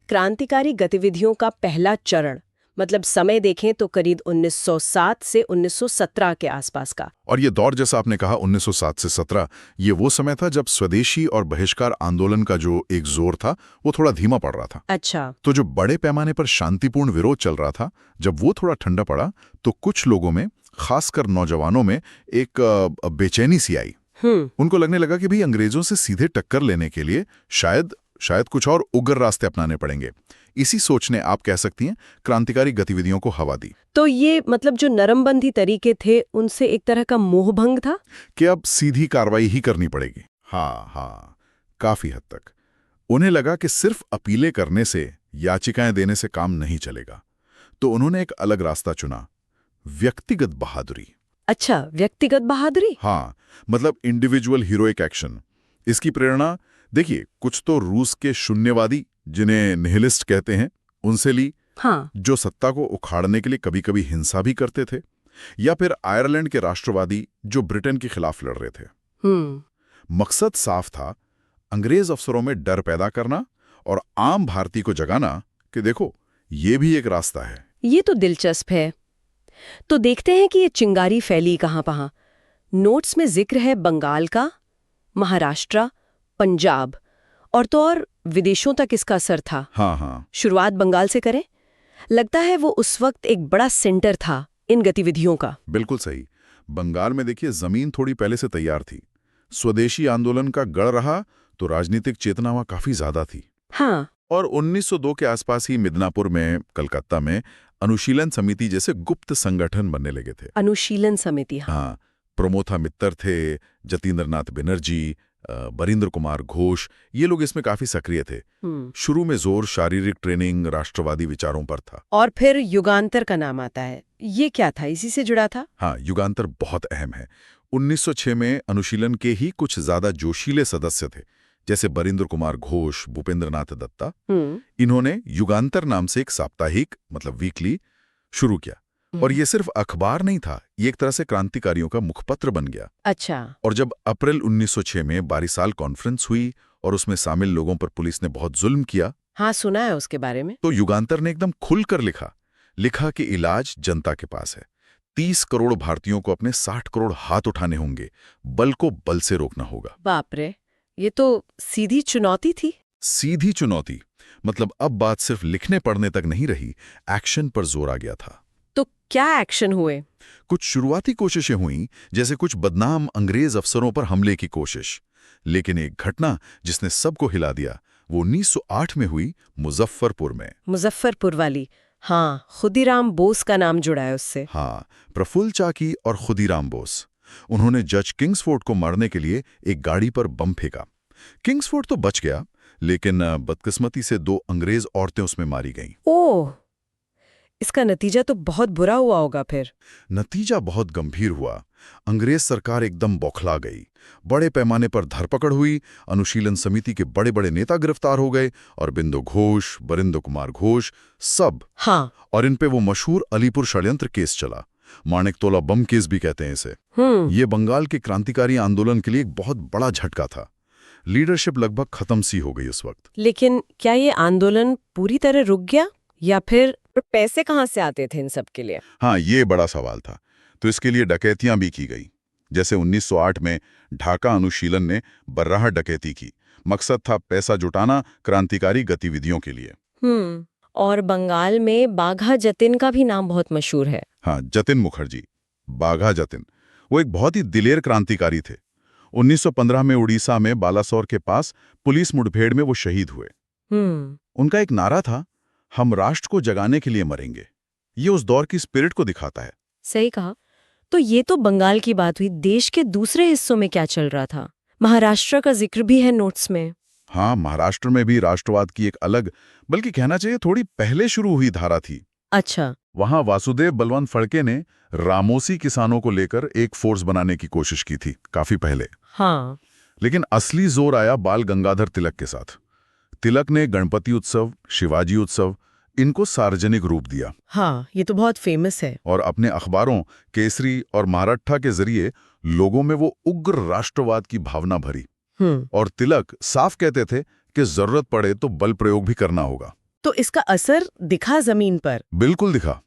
क्रांतिकारी गतिविधियों का पहला चरण, मतलब समय देखें तो करीब 1907 से 1917 के आसपास का। और ये दौर, जैसा आपने कहा 1907 से 17, ये वो समय था जब स्वदेशी और बहिष्कार आंदोलन का जो एक जोर था वो थोड़ा धीमा पड़ रहा था। अच्छा। तो जो बड़े पैमाने पर शांतिपूर्ण विरोध चल रहा था, जब वो थोड़ा ठंडा पड़ा तो कुछ लोगों में, खासकर नौजवानों में, एक बेचैनी सी आई। उनको लगने लगा कि भाई अंग्रेजों से सीधे टक्कर लेने के लिए शायद कुछ और उग्र रास्ते अपनाने पड़ेंगे। इसी सोच ने, आप कह सकती हैं, क्रांतिकारी गतिविधियों को हवा दी। तो ये मतलब जो नरमबंदी तरीके थे उनसे एक तरह का मोहभंग था कि अब सीधी कार्रवाई ही करनी पड़ेगी। हाँ, काफी हद तक उन्हें लगा कि सिर्फ अपीलें करने से, याचिकाएं देने से काम नहीं चलेगा। तो उन्होंने एक अलग रास्ता चुना, व्यक्तिगत बहादुरी। अच्छा, व्यक्तिगत बहादुरी। हाँ, मतलब इंडिविजुअल हीरोइक एक्शन। इसकी प्रेरणा देखिए, कुछ तो रूस के शून्यवादी, जिन्हें निहिलिस्ट कहते हैं, उनसे ली। हाँ। जो सत्ता को उखाड़ने के लिए कभी कभी हिंसा भी करते थे। या फिर आयरलैंड के राष्ट्रवादी, जो ब्रिटेन के खिलाफ लड़ रहे थे। मकसद साफ था, अंग्रेज अफसरों में डर पैदा करना और आम भारतीय को जगाना कि देखो, ये भी एक रास्ता है। ये तो दिलचस्प है। तो देखते हैं कि ये चिंगारी फैली कहां-कहां। नोट्स में जिक्र है बंगाल का, महाराष्ट्र, पंजाब, और विदेशों तक इसका असर था। हाँ। शुरुआत बंगाल से करें। लगता है वो उस वक्त एक बड़ा सेंटर था इन गतिविधियों का। बिल्कुल सही। बंगाल में देखिए, जमीन थोड़ी पहले से तैयार थी। स्वदेशी आंदोलन का गढ़ रहा तो राजनीतिक चेतना वहां काफी ज्यादा थी। हाँ। और 1902 के आसपास ही मिदनापुर में, कलकत्ता में अनुशीलन समिति जैसे गुप्त संगठन बनने लगे थे। अनुशीलन समिति। हाँ, प्रमोथा मित्तर थे, जतीन्द्रनाथ बनर्जी, बरिंद्र कुमार घोष, ये लोग इसमें काफी सक्रिय थे। शुरू में जोर शारीरिक ट्रेनिंग, राष्ट्रवादी विचारों पर था। और फिर युगांतर का नाम आता है। ये क्या था, इसी से जुड़ा था? हाँ, युगांतर बहुत अहम है। 1906 में अनुशीलन के ही कुछ ज्यादा जोशीले सदस्य थे, जैसे बरिंद्र कुमार घोष, भूपेंद्रनाथ दत्ता। इन्होंने युगांतर नाम से एक साप्ताहिक, मतलब वीकली, शुरू किया। और ये सिर्फ अखबार नहीं था, ये एक तरह से क्रांतिकारियों का मुखपत्र बन गया। अच्छा। और जब अप्रैल 1906 में बारीसाल कॉन्फ्रेंस हुई और उसमें शामिल लोगों पर पुलिस ने बहुत जुल्म किया। हाँ, सुना है उसके बारे में। तो युगांतर ने एकदम खुलकर लिखा कि इलाज जनता के पास है। 30 करोड़ भारतीयों को अपने 60 करोड़ हाथ उठाने होंगे, बल को बल से रोकना होगा। बाप रे, ये तो सीधी चुनौती थी। सीधी चुनौती, मतलब अब बात सिर्फ लिखने पढ़ने तक नहीं रही, एक्शन पर जोर आ गया था। तो क्या एक्शन हुए? कुछ शुरुआती कोशिशें हुईं, जैसे कुछ बदनाम अंग्रेज अफसरों पर हमले की कोशिश। लेकिन एक घटना जिसने सबको हिला दिया, वो 1908 में हुई, मुजफ्फरपुर में। मुजफ्फरपुर वाली? हाँ, खुदीराम बोस का नाम जुड़ा है उससे। हाँ, प्रफुल्ल चाकी और खुदीराम बोस। उन्होंने जज किंग्सफोर्ड को मारने के लिए एक गाड़ी पर बम फेंका। किंग्सफोर्ड तो बच गया, लेकिन बदकिस्मती से 2 अंग्रेज औरतें उसमें मारी गईं। ओह, इसका नतीजा तो बहुत बुरा हुआ होगा फिर। नतीजा बहुत गंभीर हुआ। अंग्रेज सरकार एकदम बौखला गई। बड़े पैमाने पर धरपकड़ हुई, अनुशीलन समिति के बड़े बड़े नेता गिरफ्तार हो गए, और बिंदु घोष, बरिंद्र कुमार घोष, सब। हाँ। और इन पे वो मशहूर अलीपुर षड्यंत्र केस चला, माणिकतोला बम केस भी कहते हैं इसे। ये बंगाल के क्रांतिकारी आंदोलन के लिए एक बहुत बड़ा झटका था। लीडरशिप लगभग खत्म सी हो गई उस वक्त। लेकिन क्या ये आंदोलन पूरी तरह रुक गया, या फिर पैसे कहाँ से आते थे इन सब के लिए? हाँ, ये बड़ा सवाल था। तो इसके लिए डकैतियां भी की गई। जैसे 1908 में ढाका अनुशीलन ने बर्राह डकैती की। मकसद था पैसा जुटाना क्रांतिकारी गतिविधियों के लिए। और बंगाल में बाघा जतिन का भी नाम बहुत मशहूर है। हाँ, जतिन मुखर्जी, बाघा जतिन, वो एक बहुत ही दिलेर क्रांतिकारी थे। 1915 में उड़ीसा में बालासोर के पास पुलिस मुठभेड़ में वो शहीद हुए। उनका एक नारा था, हम राष्ट्र को जगाने के लिए मरेंगे। ये उस दौर की स्पिरिट को दिखाता है। सही कहा। तो ये तो बंगाल की बात हुई। देश के दूसरे हिस्सों में क्या चल रहा था? महाराष्ट्र का जिक्र भी है नोट्स में। हाँ, महाराष्ट्र में भी राष्ट्रवाद की एक अलग, बल्कि कहना चाहिए थोड़ी पहले शुरू हुई धारा थी। अच्छा। वहां वासुदेव बलवंत फड़के ने रामोसी किसानों को लेकर एक फोर्स बनाने की कोशिश की थी, काफी पहले। हाँ। लेकिन असली जोर आया बाल गंगाधर तिलक के साथ। तिलक ने गणपति उत्सव, शिवाजी उत्सव, इनको सार्वजनिक रूप दिया। हाँ, ये तो बहुत फेमस है। और अपने अखबारों केसरी और महाराष्ट्र के जरिए लोगों में वो उग्र राष्ट्रवाद की भावना भरी। और तिलक साफ कहते थे कि जरूरत पड़े तो बल प्रयोग भी करना होगा। तो इसका असर दिखा जमीन पर? बिल्कुल दिखा।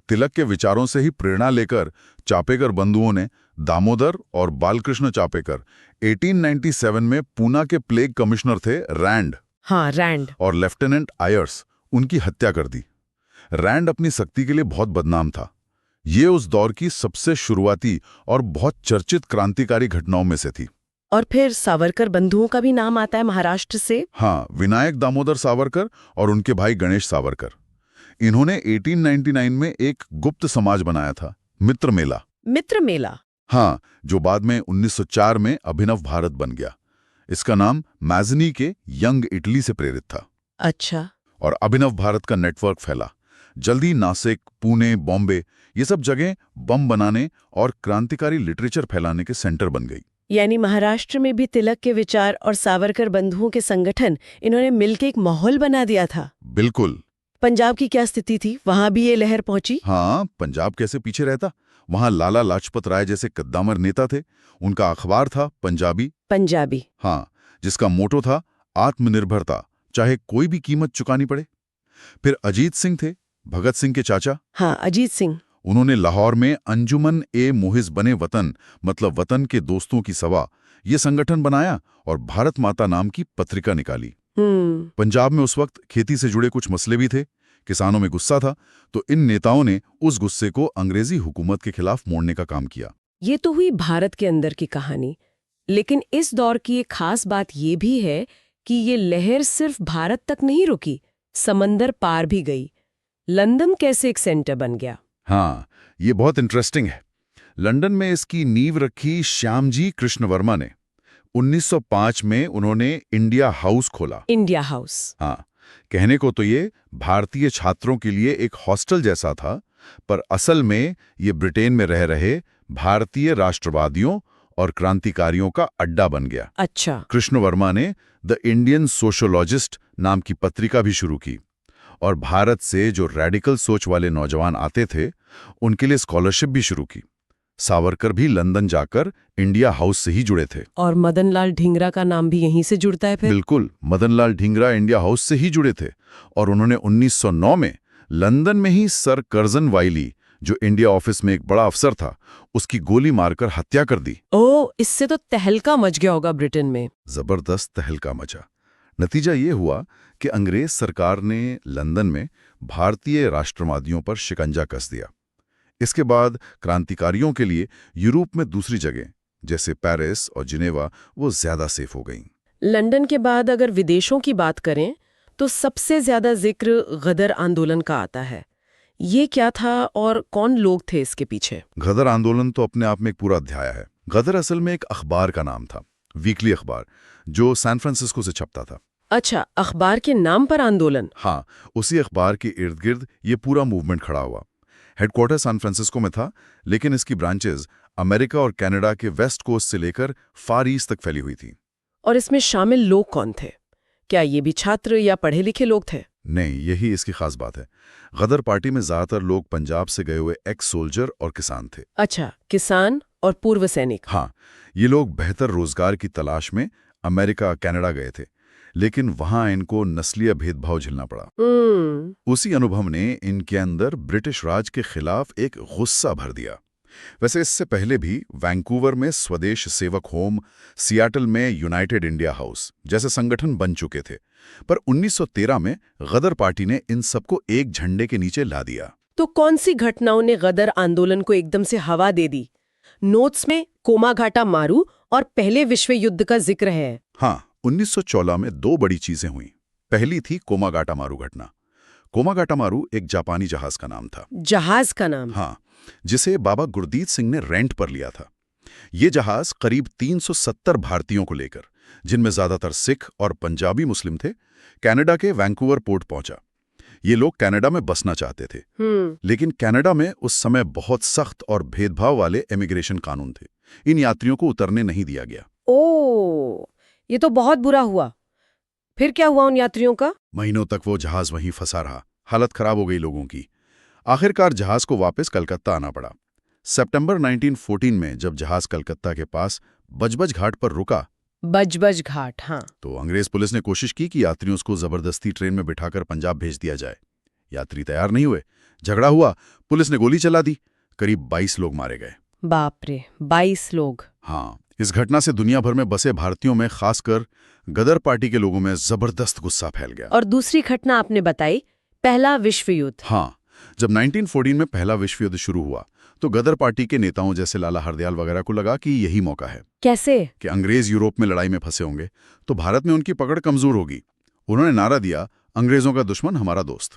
तिलक के विचारों से ही प्रेरणा लेकर चापेकर बंधुओं ने दामोदर और बालकृष्ण चापेकर 1897 में पूना के प्लेग कमिश्नर थे रैंड, हाँ रैंड, और लेफ्टिनेंट आयर्स, उनकी हत्या कर दी। रैंड अपनी सख्ती के लिए बहुत बदनाम था। ये उस दौर की सबसे शुरुआती और बहुत चर्चित क्रांतिकारी घटनाओं में से थी। और फिर सावरकर बंधुओं का भी नाम आता है महाराष्ट्र से। हाँ, विनायक दामोदर सावरकर और उनके भाई गणेश सावरकर। इन्होंने 1899 में एक गुप्त समाज बनाया था, मित्र मेला। मित्र मेला? हाँ, जो बाद में 1904 में अभिनव भारत बन गया। इसका नाम मैज़नी के यंग इटली से प्रेरित था। अच्छा। और अभिनव भारत का नेटवर्क फैला। जल्दी नासिक, पुणे, बॉम्बे ये सब जगह बम बनाने और क्रांतिकारी लिटरेचर फैलाने के सेंटर बन गई। यानी महाराष्ट्र में भी तिलक के विचार और सावरकर बंधुओं के संगठन, इन्होंने मिलकर एक माहौल बना दिया था। बिल्कुल। पंजाब की क्या स्थिति थी? वहां भी ये लहर पहुंची? हाँ, पंजाब कैसे पीछे रहता। वहां लाला लाजपत राय जैसे कद्दावर नेता थे। उनका अखबार था पंजाबी। हाँ, जिसका मोटो था आत्मनिर्भरता, चाहे कोई भी कीमत चुकानी पड़े। फिर अजीत सिंह थे, भगत सिंह के चाचा। हाँ, अजीत सिंह। उन्होंने लाहौर में अंजुमन ए मुहिज बने वतन, मतलब वतन के दोस्तों की सभा, ये संगठन बनाया और भारत माता नाम की पत्रिका निकाली। पंजाब में उस वक्त खेती से जुड़े कुछ मसले भी थे, किसानों में गुस्सा था, तो इन नेताओं ने उस गुस्से को अंग्रेजी हुकूमत के खिलाफ मोड़ने का काम किया। ये तो हुई भारत के अंदर की कहानी, लेकिन इस दौर की एक खास बात ये भी है कि ये लहर सिर्फ भारत तक नहीं रुकी, समंदर पार भी गई। लंदन कैसे एक सेंटर बन गया? हाँ, ये बहुत इंटरेस्टिंग है। लंदन में इसकी नींव रखी श्यामजी कृष्ण वर्मा ने। 1905 में उन्होंने इंडिया हाउस खोला। India house? हाँ, कहने को तो ये भारतीय छात्रों के लिए एक हॉस्टल जैसा था, पर असल में ये ब्रिटेन में रह रहे भारतीय राष्ट्रवादियों और क्रांतिकारियों का अड्डा बन गया। अच्छा। कृष्ण वर्मा ने द इंडियन सोशोलॉजिस्ट नाम की पत्रिका भी शुरू की और भारत से जो रेडिकल सोच वाले नौजवान आते थे उनके लिए स्कॉलरशिप भी शुरू की। सावरकर भी लंदन जाकर इंडिया हाउस से ही जुड़े थे। और मदनलाल ढींगरा का नाम भी यहीं से जुड़ता है फिर? बिल्कुल, मदनलाल ढींगरा इंडिया हाउस से ही जुड़े थे और उन्होंने 1909 में लंदन में ही सर कर्जन वाइली, जो इंडिया ऑफिस में एक बड़ा अफसर था, उसकी गोली मारकर हत्या कर दी। ओह, इससे तो तहलका मच गया होगा ब्रिटेन में। जबरदस्त तहलका मचा। नतीजा ये हुआ कि अंग्रेज सरकार ने लंदन में भारतीय राष्ट्रवादियों पर शिकंजा कस दिया। इसके बाद क्रांतिकारियों के लिए यूरोप में दूसरी जगह जैसे पेरिस और जिनेवा वो ज्यादा सेफ हो गईं। लंदन के बाद अगर विदेशों की बात करें तो सबसे ज्यादा जिक्र गदर आंदोलन का आता है। ये क्या था और कौन लोग थे इसके पीछे? गदर आंदोलन तो अपने आप में एक पूरा अध्याय है। गदर असल में एक अखबार का नाम था, वीकली अखबार, जो सैन फ्रांसिस्को से छपता था। अच्छा, अखबार के नाम पर आंदोलन? हाँ, उसी अखबार के इर्द गिर्द ये पूरा मूवमेंट खड़ा हुआ। हेडक्वार्टर सैन फ्रांसिस्को में था, लेकिन इसकी ब्रांचेज अमेरिका और कनाडा के वेस्ट कोस्ट से लेकर फार ईस्ट तक फैली हुई थी। और इसमें शामिल लोग कौन थे? क्या ये भी छात्र या पढ़े लिखे लोग थे? नहीं, यही इसकी खास बात है। गदर पार्टी में ज्यादातर लोग पंजाब से गए हुए एक्स सोल्जर और किसान थे। अच्छा, किसान और पूर्व सैनिक। हाँ, ये लोग बेहतर रोजगार की तलाश में अमेरिका कनाडा गए थे, लेकिन वहां इनको नस्लीय भेदभाव झेलना पड़ा। उसी अनुभव ने इनके अंदर ब्रिटिश राज के खिलाफ एक गुस्सा भर दिया। वैसे इससे पहले भी वैंकूवर में स्वदेश सेवक होम, सियाटल में यूनाइटेड इंडिया हाउस जैसे संगठन बन चुके थे, पर 1913 में गदर पार्टी ने इन सबको एक झंडे के नीचे ला दिया। तो कौन सी घटनाओं ने गदर आंदोलन को एकदम से हवा दे दी? नोट्स में कोमाघाटा मारू और पहले विश्व युद्ध का जिक्र है। हाँ, 1914 में दो बड़ी चीजें हुई। पहली थी कोमाघाटा मारू घटना। कोमाघाटा मारू एक जापानी जहाज का नाम था। जहाज का नाम? हाँ, जिसे बाबा गुरदीत सिंह ने रेंट पर लिया था। ये जहाज करीब 370 भारतीयों को लेकर, जिनमें ज्यादातर सिख और पंजाबी मुस्लिम थे, कनाडा के वैंकूवर पोर्ट पहुंचा। ये लोग कनाडा में बसना चाहते थे, लेकिन कनाडा में उस समय बहुत सख्त और भेदभाव वाले इमिग्रेशन कानून थे। इन यात्रियों को उतरने नहीं दिया गया। ओह, ये तो बहुत बुरा हुआ। फिर क्या हुआ उन यात्रियों का? महीनों तक वो जहाज वहीं फंसा रहा। हालत खराब हो गई लोगों की। आखिरकार जहाज को वापस कलकत्ता आना पड़ा। सितंबर 1914 में जब जहाज कलकत्ता के पास बजबज घाट पर रुका, बजबज घाट, हाँ। तो अंग्रेज पुलिस ने कोशिश की कि यात्रियों को जबरदस्ती ट्रेन में बिठाकर पंजाब भेज दिया जाए। यात्री तैयार नहीं हुए, झगड़ा हुआ, पुलिस ने गोली चला दी, करीब 22 लोग मारे गए। बाप रे, 22 लोग। हाँ, इस घटना से दुनिया भर में बसे भारतीयों में, खासकर गदर पार्टी के लोगों में जबरदस्त गुस्सा फैल गया। और दूसरी घटना आपने बताई, पहला विश्व युद्ध। हाँ, जब 1914 में पहला विश्व युद्ध शुरू हुआ तो गदर पार्टी के नेताओं जैसे लाला हरदयाल वगैरह को लगा कि यही मौका है। कैसे? कि अंग्रेज यूरोप में लड़ाई में फंसे होंगे तो भारत में उनकी पकड़ कमजोर होगी। उन्होंने नारा दिया, अंग्रेजों का दुश्मन हमारा दोस्त।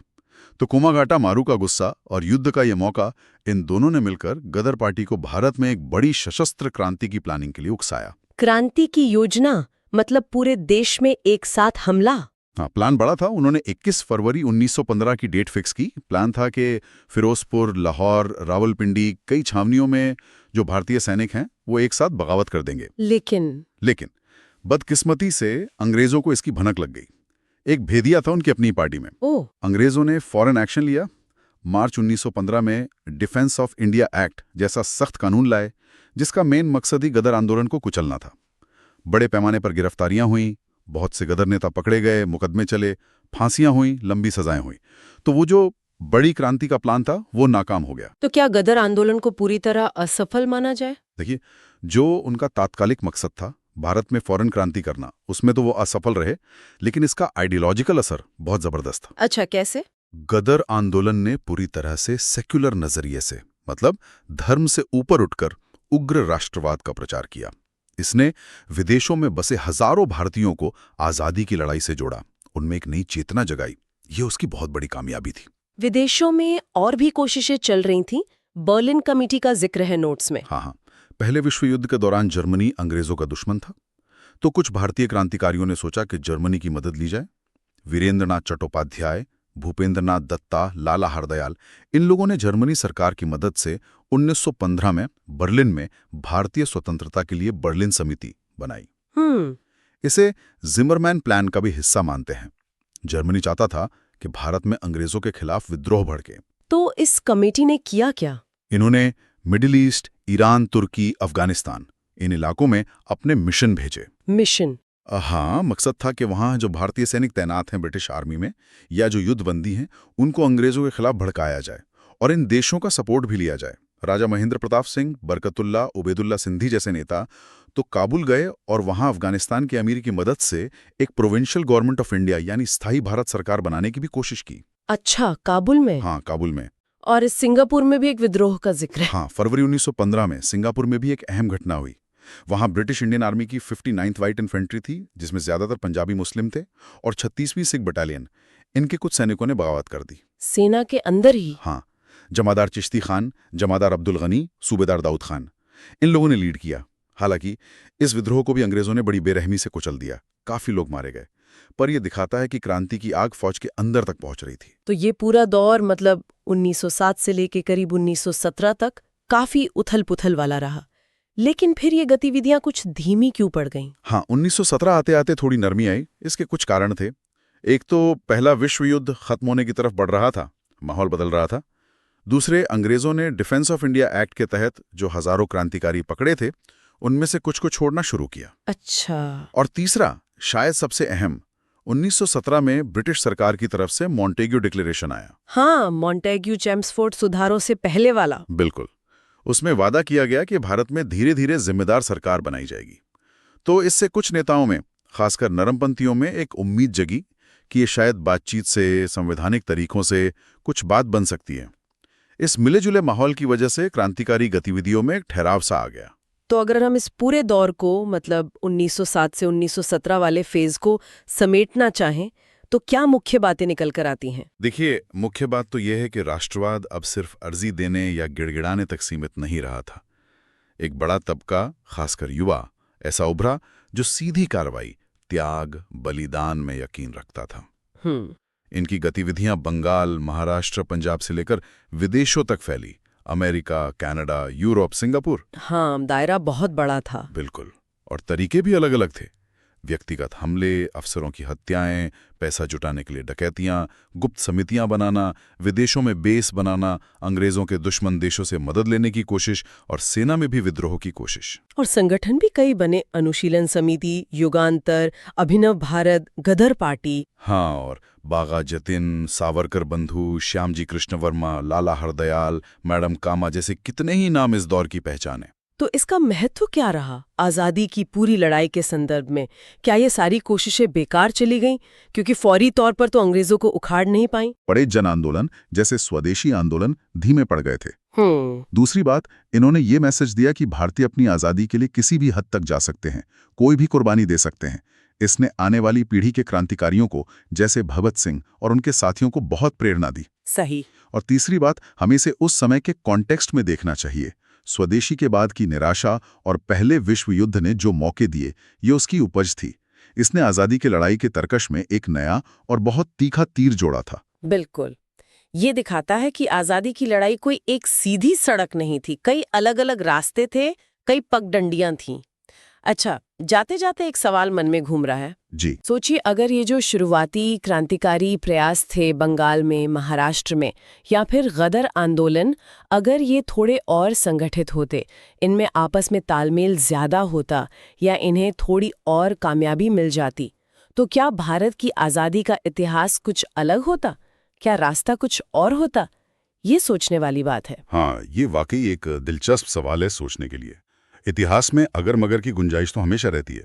तो कुमागाटा मारू का गुस्सा और युद्ध का यह मौका, इन दोनों ने मिलकर गदर पार्टी को भारत में एक बड़ी सशस्त्र क्रांति की प्लानिंग के लिए उकसाया। क्रांति की योजना मतलब पूरे देश में एक साथ हमला? हाँ, प्लान बड़ा था। उन्होंने 21 फरवरी 1915 की डेट फिक्स की। प्लान था कि फिरोजपुर, लाहौर, रावलपिंडी, कई छावनियों में जो भारतीय सैनिक हैं वो एक साथ बगावत कर देंगे। लेकिन बदकिस्मती से अंग्रेजों को इसकी भनक लग गई। एक भेदिया था उनकी अपनी पार्टी में। अंग्रेजों ने फॉरेन एक्शन लिया। मार्च 1915 में डिफेंस ऑफ इंडिया एक्ट जैसा सख्त कानून लाए, जिसका मेन मकसद ही गदर आंदोलन को कुचलना था। बड़े पैमाने पर गिरफ्तारियां हुई, बहुत से गदर नेता पकड़े गए, मुकदमे चले, फांसियां हुई, लंबी सजाएं हुई। तो वो जो बड़ी क्रांति का प्लान था वो नाकाम हो गया। तो क्या गदर आंदोलन को पूरी तरह असफल माना जाए? देखिए, जो उनका तात्कालिक मकसद था भारत में फॉरेन क्रांति करना, उसमें तो वो असफल रहे, लेकिन इसका आइडियोलॉजिकल असर बहुत जबरदस्त था। अच्छा, कैसे? गदर आंदोलन ने पूरी तरह से सेक्युलर नजरिए से, मतलब धर्म से ऊपर उठकर उग्र राष्ट्रवाद का प्रचार किया। इसने विदेशों में बसे हजारों भारतीयों को आजादी की लड़ाई से जोड़ा, उनमें एक नई चेतना जगाई। ये उसकी बहुत बड़ी कामयाबी थी। विदेशों में और भी कोशिशें चल रही थीं। बर्लिन कमेटी का जिक्र है नोट्स में। हाँ, पहले विश्व युद्ध के दौरान जर्मनी अंग्रेजों का दुश्मन था, तो कुछ भारतीय क्रांतिकारियों ने सोचा कि जर्मनी की मदद ली जाए। वीरेंद्रनाथ चट्टोपाध्याय, भूपेंद्रनाथ दत्ता, लाला हरदयाल, इन लोगों ने जर्मनी सरकार की मदद से 1915 में बर्लिन में भारतीय स्वतंत्रता के लिए बर्लिन समिति बनाई। इसे जिमरमैन प्लान का भी हिस्सा मानते हैं। जर्मनी चाहता था कि भारत में अंग्रेजों के खिलाफ विद्रोह भड़के। तो इस कमेटी ने किया क्या? इन्होंने मिडिल ईस्ट, ईरान, तुर्की, अफगानिस्तान, इन इलाकों में अपने मिशन भेजे। मिशन? हाँ, मकसद था कि वहाँ जो भारतीय सैनिक तैनात हैं ब्रिटिश आर्मी में या जो युद्धबंदी हैं, उनको अंग्रेजों के खिलाफ भड़काया जाए और इन देशों का सपोर्ट भी लिया जाए। राजा महेंद्र प्रताप सिंह, बरकतुल्ला, उबैदुल्ला सिंधी जैसे नेता तो काबुल गए और वहाँ अफगानिस्तान के अमीर की मदद से एक प्रोविंशियल गवर्नमेंट ऑफ इंडिया यानी स्थायी भारत सरकार बनाने की भी कोशिश की। अच्छा, काबुल में? हाँ, काबुल में। और इस सिंगापुर में भी एक विद्रोह का जिक्र है। हाँ, फरवरी 1915 में सिंगापुर में भी एक अहम घटना हुई। वहां ब्रिटिश इंडियन आर्मी की 59th व्हाइट इन्फेंट्री थी, जिसमें ज्यादातर पंजाबी मुस्लिम थे, और 36वीं सिख बटालियन, इनके कुछ सैनिकों ने बगावत कर दी। सेना के अंदर ही? हाँ, जमादार चिश्ती खान, जमादार अब्दुल गनी, सूबेदार दाऊद खान, इन लोगों ने लीड किया। हालांकि इस विद्रोह को भी अंग्रेजों ने बड़ी बेरहमी से कुचल दिया, काफी लोग मारे गए। पर यह दिखाता है कि क्रांति की आग फौज के अंदर तक पहुंच रही थी। तो ये पूरा दौर मतलब 1907 से लेकर करीब 1917 तक काफी उथल-पुथल वाला रहा। लेकिन फिर ये गतिविधियां कुछ धीमी क्यों पड़ गईं? हाँ, 1917 आते आते थोड़ी नरमी आई। इसके कुछ कारण थे। एक तो पहला विश्व युद्ध खत्म होने की तरफ बढ़ रहा था, माहौल बदल रहा था। दूसरे, अंग्रेजों ने डिफेंस ऑफ इंडिया एक्ट के तहत जो हजारों क्रांतिकारी पकड़े थे, उनमें से कुछ को छोड़ना शुरू किया। अच्छा। और तीसरा, शायद सबसे अहम, 1917 में ब्रिटिश सरकार की तरफ से मॉन्टेग्यू डिक्लेरेशन आया। हाँ, मॉन्टेग्यू चेम्सफोर्ड सुधारों से पहले वाला। बिल्कुल। उसमें वादा किया गया कि भारत में धीरे धीरे जिम्मेदार सरकार बनाई जाएगी। तो इससे कुछ नेताओं में, खासकर नरमपंथियों में, एक उम्मीद जगी कि ये शायद बातचीत से, संवैधानिक तरीकों से कुछ बात बन सकती है। इस मिले जुले माहौल की वजह से क्रांतिकारी गतिविधियों में एक ठहराव सा आ गया। तो अगर हम इस पूरे दौर को, मतलब 1907 से 1917 वाले फेज को समेटना चाहें, तो क्या मुख्य बातें निकल कर आती हैं? देखिए, मुख्य बात तो यह है कि राष्ट्रवाद अब सिर्फ अर्जी देने या गिड़गिड़ाने तक सीमित नहीं रहा था। एक बड़ा तबका, खासकर युवा, ऐसा उभरा जो सीधी कार्रवाई, त्याग, बलिदान में यकीन रखता था। इनकी गतिविधियां बंगाल, महाराष्ट्र, पंजाब से लेकर विदेशों तक फैली। America, Canada, Europe, Singapore. हाँ, दायरा बहुत बड़ा था। बिल्कुल। और तरीके भी अलग अलग थे। व्यक्तिगत हमले, अफसरों की हत्याएं, पैसा जुटाने के लिए डकैतियां, गुप्त समितियां बनाना, विदेशों में बेस बनाना, अंग्रेजों के दुश्मन देशों से मदद लेने की कोशिश और सेना में भी विद्रोह की कोशिश। और संगठन भी कई बने, अनुशीलन समिति, युगांतर, अभिनव भारत, गदर पार्टी। हाँ, और बागा जतिन, सावरकर बंधु, श्यामजी कृष्ण वर्मा, लाला हरदयाल, मैडम कामा जैसे कितने ही नाम इस दौर की पहचान है। तो इसका महत्व क्या रहा आज़ादी की पूरी लड़ाई के संदर्भ में? क्या ये सारी कोशिशें बेकार चली गईं क्योंकि फौरी तौर पर तो अंग्रेजों को उखाड़ नहीं पाई? बड़े जन आंदोलन जैसे स्वदेशी आंदोलन धीमे पड़ गए थे। दूसरी बात, इन्होंने ये मैसेज दिया कि भारतीय अपनी आज़ादी के लिए किसी भी हद तक जा सकते हैं, कोई भी कुर्बानी दे सकते हैं। इसने आने वाली पीढ़ी के क्रांतिकारियों को जैसे भगत सिंह और उनके साथियों को बहुत प्रेरणा दी। सही। और तीसरी बात, हमें इसे उस समय के कॉन्टेक्स्ट में देखना चाहिए। स्वदेशी के बाद की निराशा और पहले विश्व युद्ध ने जो मौके दिए, ये उसकी उपज थी। इसने आज़ादी की लड़ाई के तर्कश में एक नया और बहुत तीखा तीर जोड़ा था। बिल्कुल। ये दिखाता है कि आज़ादी की लड़ाई कोई एक सीधी सड़क नहीं थी, कई अलग अलग रास्ते थे, कई पगडंडियां थीं। अच्छा, जाते जाते एक सवाल मन में घूम रहा है। जी। सोचिए, अगर ये जो शुरुआती क्रांतिकारी प्रयास थे बंगाल में, महाराष्ट्र में, या फिर गदर आंदोलन, अगर ये थोड़े और संगठित होते, इनमें आपस में तालमेल ज्यादा होता या इन्हें थोड़ी और कामयाबी मिल जाती, तो क्या भारत की आज़ादी का इतिहास कुछ अलग होता? क्या रास्ता कुछ और होता? ये सोचने वाली बात है। हाँ, ये वाकई एक दिलचस्प सवाल है सोचने के लिए। इतिहास में अगर मगर की गुंजाइश तो हमेशा रहती है।